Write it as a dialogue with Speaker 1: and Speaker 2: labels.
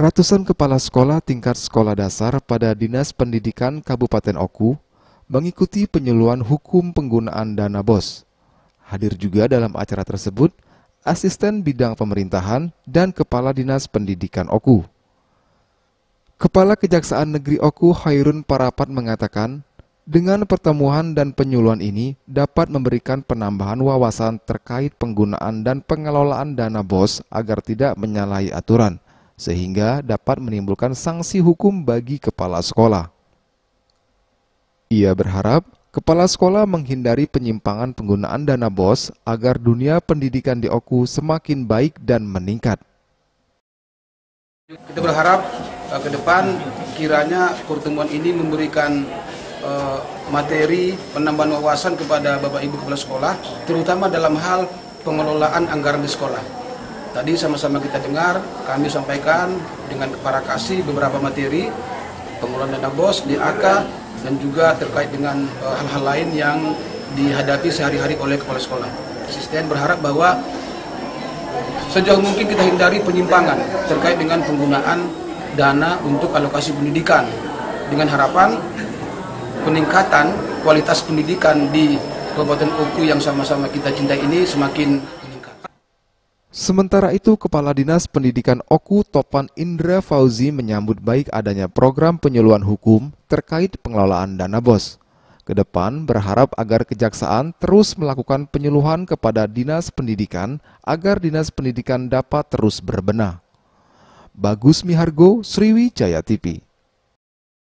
Speaker 1: Ratusan kepala sekolah tingkat sekolah dasar pada Dinas Pendidikan Kabupaten Oku mengikuti penyuluhan hukum penggunaan dana BOS. Hadir juga dalam acara tersebut Asisten Bidang Pemerintahan dan Kepala Dinas Pendidikan Oku. Kepala Kejaksaan Negeri Oku Hairun Parapat mengatakan, dengan pertemuan dan penyuluhan ini dapat memberikan penambahan wawasan terkait penggunaan dan pengelolaan dana BOS agar tidak menyalahi aturan, sehingga dapat menimbulkan sanksi hukum bagi kepala sekolah. Ia berharap kepala sekolah menghindari penyimpangan penggunaan dana BOS agar dunia pendidikan di Oku semakin baik dan meningkat.
Speaker 2: Kita berharap ke depan kiranya pertemuan ini memberikan materi penambahan wawasan kepada Bapak Ibu Kepala Sekolah, terutama dalam hal pengelolaan anggaran di sekolah. Tadi sama-sama kita dengar, kami sampaikan dengan para kasih beberapa materi pengelolaan dana BOS, DAK, dan juga terkait dengan hal-hal lain yang dihadapi sehari-hari oleh kepala sekolah. Asisten berharap bahwa sejauh mungkin kita hindari penyimpangan terkait dengan penggunaan dana untuk alokasi pendidikan, dengan harapan peningkatan kualitas pendidikan di Kabupaten Oku yang sama-sama kita cintai ini semakin meningkat.
Speaker 1: Sementara itu, Kepala Dinas Pendidikan Oku Topan Indra Fauzi menyambut baik adanya program penyuluhan hukum terkait pengelolaan dana BOS. Kedepan berharap agar Kejaksaan terus melakukan penyuluhan kepada Dinas Pendidikan agar Dinas Pendidikan dapat terus berbenah. Bagus Mihargo, Sriwijaya TV.